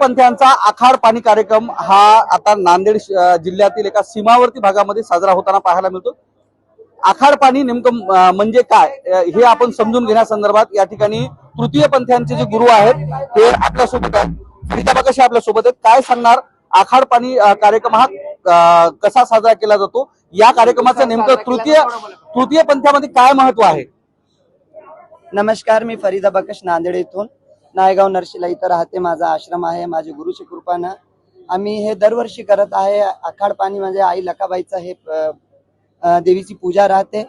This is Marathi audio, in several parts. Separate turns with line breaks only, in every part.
पंथीयांचा आखाड पाणी कार्यक्रम हा आता नांदेड जिल्ह्यातील एका सीमावर्ती भागामध्ये साजरा होताना पाहायला मिळतो। आखाड पाणी नेमकं म्हणजे काय हे आपण समजून घेण्यासंदर्भात या ठिकाणी तृतीय पंथीयांचे जे गुरु आहेत ते आपल्या सोबत आहेत। फरीदा बकाशी आपल्या सोबत आहेत। काय सांगणार आखाड पाणी कार्यक्रम हा कसा साजरा केला जातो, या कार्यक्रमाचं नेमकं तृतीय पंथ्यामध्ये काय महत्व आहे?
नमस्कार, मी फरीदा बकाश नांदेड येथून नायगाव नरशीला इथं राहते। माझा आश्रम आहे। माझे गुरुची कृपानं आम्ही हे दरवर्षी करत आहे। आखाड पाणी म्हणजे आई लकाबाईचं हे देवीची पूजा राहते।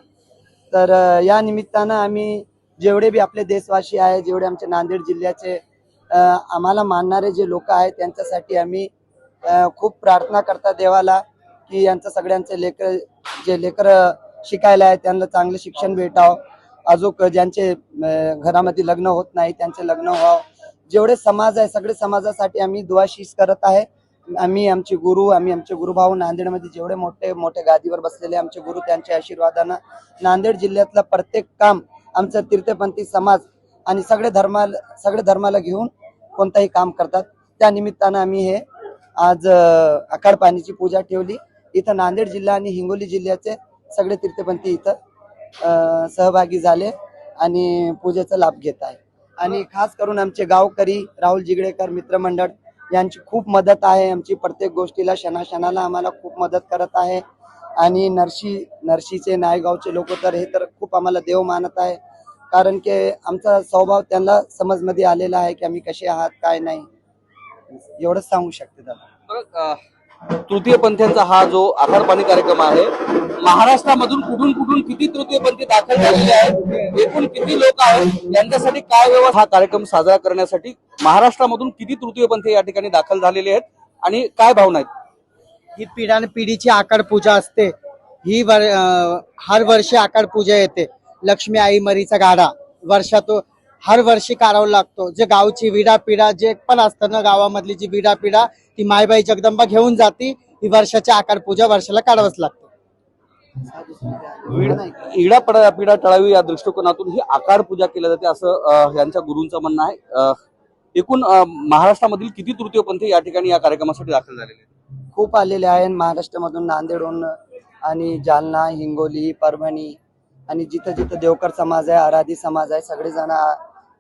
तर या निमित्तानं आम्ही जेवढे बी आपले देशवासी आहे, जेवढे आमचे नांदेड जिल्ह्याचे आम्हाला मानणारे जे लोक आहेत त्यांच्यासाठी आम्ही खूप प्रार्थना करतात देवाला की यांचं सगळ्यांचे लेकर शिकायला आहे त्यांना चांगलं शिक्षण भेटावं, अजून ज्यांचे घरामध्ये लग्न होत नाही त्यांचे लग्न व्हावं। जेवढे समाज आहे सगळे समाजासाठी आम्ही दुआशीस करत आहे। आम्ही आमचे गुरुभाऊ नांदेडमध्ये जेवढे मोठे मोठे गादीवर बसलेले आमचे गुरु, त्यांच्या आशीर्वादानं नांदेड जिल्ह्यातलं प्रत्येक काम आमचं तीर्थपंथी समाज आणि सगळे धर्माला घेऊन कोणताही काम करतात। त्या निमित्तानं आम्ही हे आज आखाड पाणीची पूजा ठेवली। इथं नांदेड जिल्हा आणि हिंगोली जिल्ह्याचे सगळे तीर्थपंथी इथं सहभागी झाले आणि पूजेचा लाभ घेत आहे। आणि खास करून आमचे गावकरी राहुल जिगडेकर मित्रमंडळ यांची खूप मदत आहे। आमची प्रत्येक गोष्टीला क्षणाला आम्हाला खूप मदत करत आहे। आणि नरशीचे नायगावचे लोक तर हे तर खूप आम्हाला देव मानत आहे, कारण की आमचा स्वभाव त्यांना समजमध्ये आलेला आहे की आम्ही कसे आहात काय नाही, एवढंच सांगू शकते दादा।
तृतीय पंथीयांचा हा जो आखाड पाणी कार्यक्रम आहे, महाराष्ट्रामधून कुठून किती तृतीय पंथी दाखल झालेले आहेत, एकूण किती लोक आहेत, यांच्यासाठी काय व्यवस्था, हा कार्यक्रम साजरा करण्यासाठी महाराष्ट्रामधून किती तृतीय पंथी या ठिकाणी दाखल झालेले आहेत आणि काय भावना आहेत?
ही पिढीची आखाड पूजा असते। ही हर वर्षी आखाड पूजा येते। लक्ष्मी आई मरीचा गाडा वर्षातून हर वर्षी काढावा लागतो। जे गावची विडापिडा जे पण असतं ना, गावामधली जी विडापिडा ती मायबाई जगदंबा घेऊन जाती। ही वर्षाची आखाड पूजा वर्षाला काढावंच लागतं।
इडा पिढा टळावी या दृष्टिकोनातून ही आखाड पूजा केली जाते असं यांच्या गुरूंचं म्हणणं आहे। एकूण महाराष्ट्रामधील किती तृतीय पंथी या ठिकाणी या कार्यक्रमासाठी दाखल झालेले आहेत?
खूप आलेले आहेत महाराष्ट्रामधून, नांदेडहून आणि जालना, हिंगोली, परभणी आणि जिथं जिथं देवकर समाज आहे, आराधी समाज आहे, सगळेजण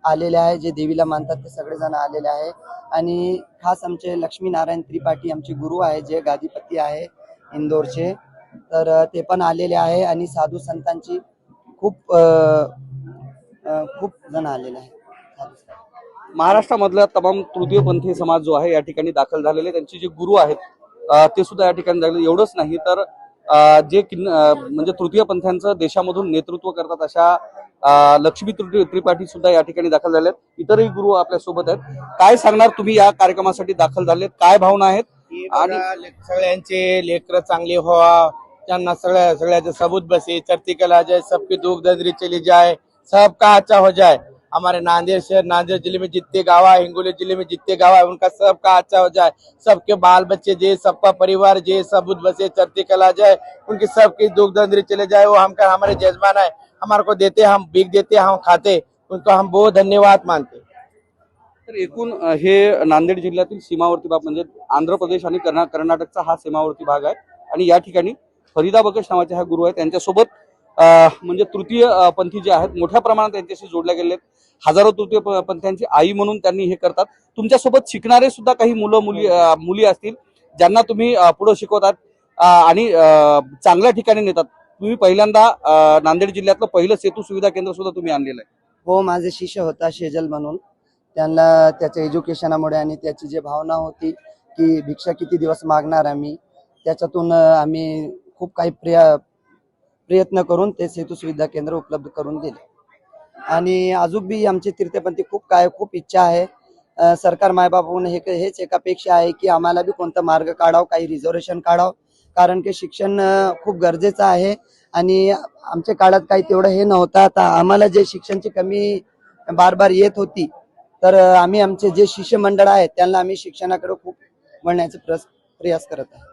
आलेले आहे। जे देवीला मानतात ते सगळेजण आलेले आहे। आणि खास आमचे लक्ष्मीनारायण त्रिपाठी आमचे गुरु आहे, जे गादीपती आहे इंदोरचे, तर ते पण आलेले आहे। आणि साधू संतांची खूप जण आलेले आहे।
महाराष्ट्रामधला तमाम तृतीय पंथी समाज जो आहे या ठिकाणी दाखल झालेले, त्यांचे जे गुरु आहेत ते सुद्धा या ठिकाणी झाले। एवढंच नाही तर जे म्हणजे तृतीय पंथ्यांचं देशामधून नेतृत्व करतात अशा लक्ष्मी त्रिपाठी सुद्धा या ठिकाणी दाखल झालेत। इतरही गुरु आपल्या सोबत आहेत। काय सांगणार तुम्ही या कार्यक्रमासाठी दाखल झालेत, काय भावना आहेत?
आणि सगळ्यांचे लेकर चांगले व्हावा, त्यांना सगळ्याचे सबूत बसे, चढ़ती कला जाए, सबकी दुख दर्द चली जाए, सबका अच्छा हो जाए। हमारे नांदेड़ शहर, नांदेड़ जिले में जितने गाँव है, हिंगोली जिले में जितने गाँव है, उनका सबका अच्छा हो जाए। सबके बाल बच्चे जे, सबका परिवार जे सबूत बसे, चढ़ती कला जाए, उनकी सबकी दुख दर्द चले जाए। वो हमारे जजमान है, हमारे को देते, हम भीख देते, हम खाते, उनको हम बहुत धन्यवाद मानते।
तर एकूण हे नांदेड जिल्ह्यातील सीमावर्ती भाग म्हणजे आंध्र प्रदेश आणि कर्नाटकचा हा सीमावर्ती भाग आहे। आणि या ठिकाणी फरीदा बकाश नावाचे हा गुरु आहे, त्यांच्यासोबत म्हणजे तृतीय पंथी जे आहेत मोठ्या प्रमाणात त्यांच्याशी जोडले गेले आहेत। हजारो तृतीय पंथ्यांची आई म्हणून त्यांनी हे करतात। तुमच्यासोबत शिकणारे सुद्धा काही मुली असतील ज्यांना तुम्ही पुढे शिकवतात आणि चांगल्या ठिकाणी नेतात। तुम्ही पहिल्यांदा नांदेड जिल्ह्यातलं पहिलं सेतू सुविधा केंद्र सुद्धा तुम्ही आणलेलं आहे।
हो, माझे शिष्य होता शेजल म्हणून, त्यांना त्याच्या एज्युकेशनामुळे आणि त्याची जी भावना होती की भिक्षा किती दिवस मागणार आम्ही, त्याच्यातून आम्ही खूप काही प्रयत्न करून ते सेतू सुविधा केंद्र उपलब्ध करून दिले। आणि अजून बी आमची तीर्थपंथी खूप इच्छा आहे। सरकार मायबापाहून हेच एक अपेक्षा आहे की आम्हाला बी कोणता मार्ग काढावं, काही रिझर्वेशन काढावं, कारण की शिक्षण खूप गरजेचं आहे। आणि आमच्या काळात काही तेवढं हे नव्हतं। आता आम्हाला जे शिक्षणाची कमी बार येत होती, तर आम्ही आमचे जे शिष्यमंडळ आहेत त्यांना आम्ही शिक्षणाकडे खूप वळण्याचा प्रयास करत आहे।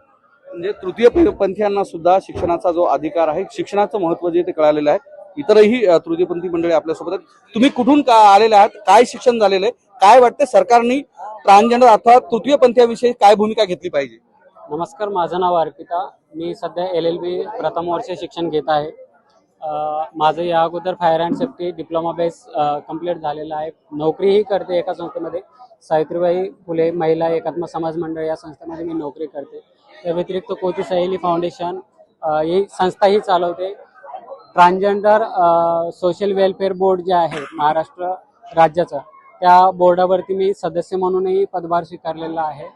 म्हणजे तृतीय पंथीयांना सुद्धा शिक्षणाचा जो अधिकार आहे, शिक्षणाचं महत्त्व जे ते कळालेलं आहे। इतरही तृतीयपंथी मंडळी आपल्यासोबत आहेत। तुम्ही कुठून आलेले आहात, काय शिक्षण झालेलं आहे, काय वाटतं सरकारने ट्रान्सजेंडर अथवा तृतीयपंथीयाविषयी काय भूमिका घेतली पाहिजे?
नमस्कार, माझं नाव अर्पिता. मी सध्या LLB प्रथम वर्ष शिक्षण घेत आहे. माझं या अगोदर fire and safety diploma base complete झालेलं आहे. नोकरीही करते एका संस्थेमध्ये, सावित्रीबाई फुले महिला एकात्म समाज मंडळ या संस्थेमध्ये मी नोकरी करते. त्या व्यतिरिक्त कोती सहेली फाउंडेशन ही संस्थाही चालवते. ट्रान्सजेंडर सोशल वेलफेअर बोर्ड जे आहे महाराष्ट्र राज्याचं, त्या बोर्डावरती मी सदस्य म्हणूनही पदभार स्वीकारलेला आहे.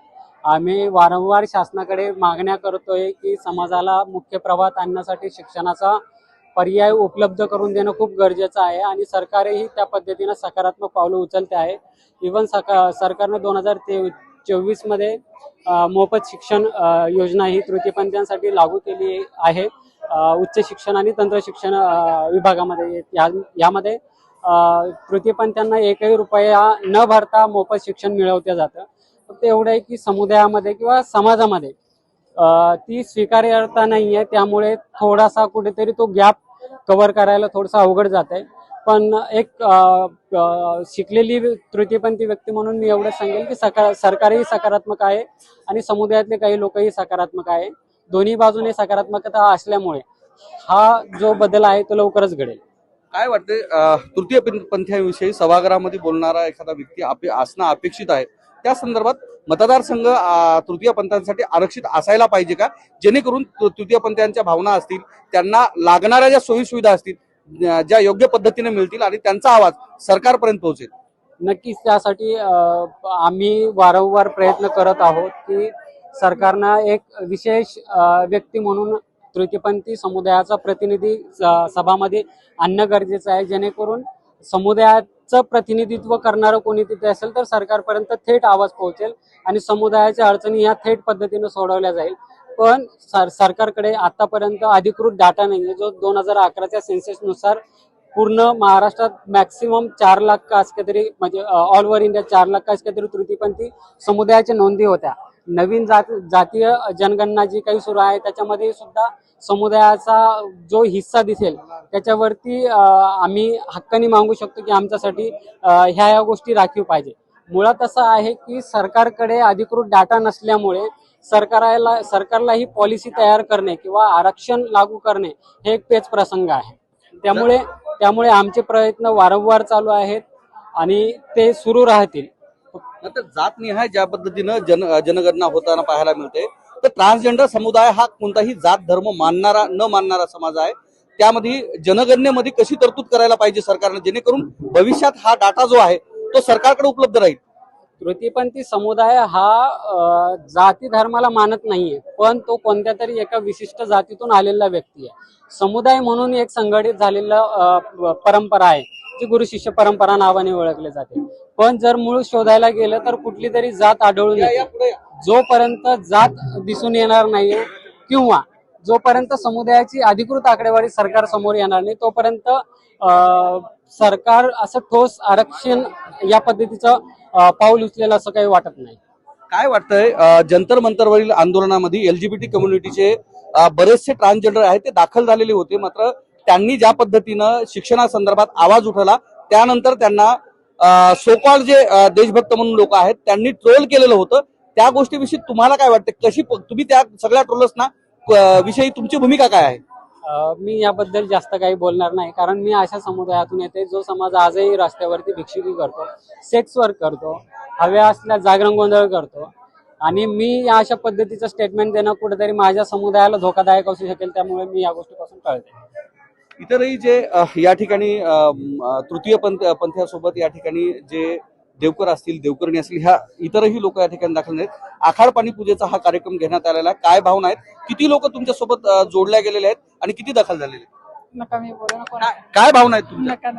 आम्ही वारंवार शासनाकडे मागण्या करतोय की समाजाला मुख्य प्रवाहात आणण्यासाठी शिक्षणाचा पर्याय उपलब्ध करून देणं खूप गरजेचं आहे आणि सरकारही त्या पद्धतीनं सकारात्मक पावलं उचलते आहे. इव्हन सरकारने 2024 मध्ये मोफत शिक्षण योजना ही तृतीयपंथीयांसाठी लागू केली आहे. उच्च शिक्षण आणि तंत्र शिक्षण विभागामध्ये यामध्ये तृतीयपंथीयांना एकही रुपया न भरता मोफत शिक्षण मिळवलं जातं. फक्त एवढं आहे की समुदायामध्ये किंवा समाजामध्ये ती स्वीकार्यता नाही आहे. त्यामुळे थोडासा कुठेतरी तो गॅप कव्हर करायला थोडंसं अवघड जात आहे. पण एक शिकलेली तृतीयपंथी व्यक्ती म्हणून मी एवढं सांगेल की सरकारही सकारात्मक आहे आणि समुदायातले काही लोकही सकारात्मक आहे. दोन्ही बाजूने सकारात्मकता असल्यामुळे हा जो बदल आहे तो लवकरच घडेल.
काय वाटते तृतीयपंथीयाविषयी सभागृहामध्ये बोलणारा एखादा व्यक्ती असणं अपेक्षित आहे? त्या संदर्भात मतदारसंघ तृतीयपंथीयांसाठी आरक्षित असायला पाहिजे का, जेणेकरून तृतीयपंथीयांच्या भावना असतील, त्यांना लागणाऱ्या ज्या सोयी सुविधा असतील ज्या योग्य पद्धतीने मिळतील आणि त्यांचा आवाज सरकारपर्यंत पोहोचेल?
नक्कीच त्यासाठी आम्ही वारंवार प्रयत्न करत आहोत की सरकारनं एक विशेष व्यक्ती म्हणून तृतीयपंथी समुदायाचा प्रतिनिधी सभामध्ये आणणं गरजेचं आहे, जेणेकरून समुदायाचं प्रतिनिधित्व करणारं कोणी तिथे असेल तर सरकारपर्यंत थेट आवाज पोहोचेल आणि समुदायाच्या अडचणी ह्या थेट पद्धतीने सोडवल्या जाईल. पण सरकारकडे आतापर्यंत अधिकृत डाटा नाहीये, जो 2011च्या सेन्ससनुसार पूर्ण महाराष्ट्रात मॅक्सिमम 4 लाख का असं तरी, म्हणजे ऑल ओव्हर इंडिया 4 लाख का असं तरी तृतीयपंथी समुदायाच्या नोंदी होत्या. नवीन जातीय जनगणना जी काही सुरू आहे त्याच्यामध्ये सुद्धा समुदायाचा जो हिस्सा दिसेल त्याच्यावरती आम्ही हक्काने मागू शकतो की आमच्यासाठी ह्या गोष्टी राखीव पाहिजे. मुळात असं आहे की सरकारकडे अधिकृत डाटा नसल्यामुळे सरकारला ही पॉलिसी तयार करणे किंवा आरक्षण लागू करणे हे एक पेच प्रसंग आहे. त्यामुळे आमचे प्रयत्न वारंवार चालू आहेत आणि ते सुरू राहतील.
नंतर जातनिहाय ज्या पद्धतीनं जनगणना होताना पाहायला मिळते, तर ट्रान्सजेंडर समुदाय हा कोणताही जात धर्म न मानणारा समाज आहे. त्यामध्ये जनगणनेमध्ये कशी तरतूद करायला पाहिजे सरकारने, जेणेकरून भविष्यात हा डाटा जो आहे तो सरकारकडे उपलब्ध राहील?
तृतीयपंथी समुदाय हा जाती धर्माला मानत नाहीये, पण तो कोणत्या तरी एका विशिष्ट जातीतून आलेला व्यक्ती आहे. समुदाय म्हणून एक संघटित झालेला परंपरा आहे जी गुरु शिष्य परंपरा नावाने ओळखले जाते. पण जर मूळ शोधायला गेलं तर कुठली तरी जात आढळून येते. जोपर्यंत जात दिसून येणार नाहीये किंवा जोपर्यंत समुदायाची अधिकृत आकडेवारी सरकार समोर येणार नाही तोपर्यंत सरकार असं ठोस आरक्षण या पद्धतीचं पाऊल उचलेलं असं काही वाटत नाही.
काय वाटतंय जंतर मंतरवरील आंदोलनामध्ये LGBT कम्युनिटीचे बरेचसे ट्रान्सजेंडर आहेत ते दाखल झालेले होते, मात्र त्यांनी ज्या पद्धतीनं शिक्षणासंदर्भात आवाज उठवला त्यानंतर त्यांना सोकॉल जे देशभक्त म्हणून लोक आहेत त्यांनी ट्रोल केलेलं होतं. त्या गोष्टीविषयी तुम्हाला काय वाटतं? कशी तुम्ही त्या सगळ्या ट्रोलर्सना विषयी तुमची भूमिका काय आहे?
मी याबद्दल जास्त काही बोलणार नाही, कारण मी अशा समुदायातून येते जो समाज आजही रस्त्यावरती भिक्षुकी करतो, सेक्स वर्क करतो, हव्या असल्या जागरण गोंधळ करतो आणि मी अशा पद्धतीचं स्टेटमेंट देणं कुठेतरी माझ्या समुदायाला धोकादायक असू शकेल. त्यामुळे मी या गोष्टीपासून टाळते.
इतरही जे या ठिकाणी तृतीयपंथीयासोबत या ठिकाणी जे देवकर असतील, देवकर्णी असतील, ह्या इतरही लोक या ठिकाणी दाखल आहेत. आखाड पाणी पूजेचा हा कार्यक्रम घेण्यात आलेला आहे. काय भावना आहेत? किती लोक तुमच्या सोबत जोडल्या गेलेले आहेत आणि किती दाखल झालेले आहेत?
नका मी बोलू नको.
काय भावना आहेत तुमच्या?
नका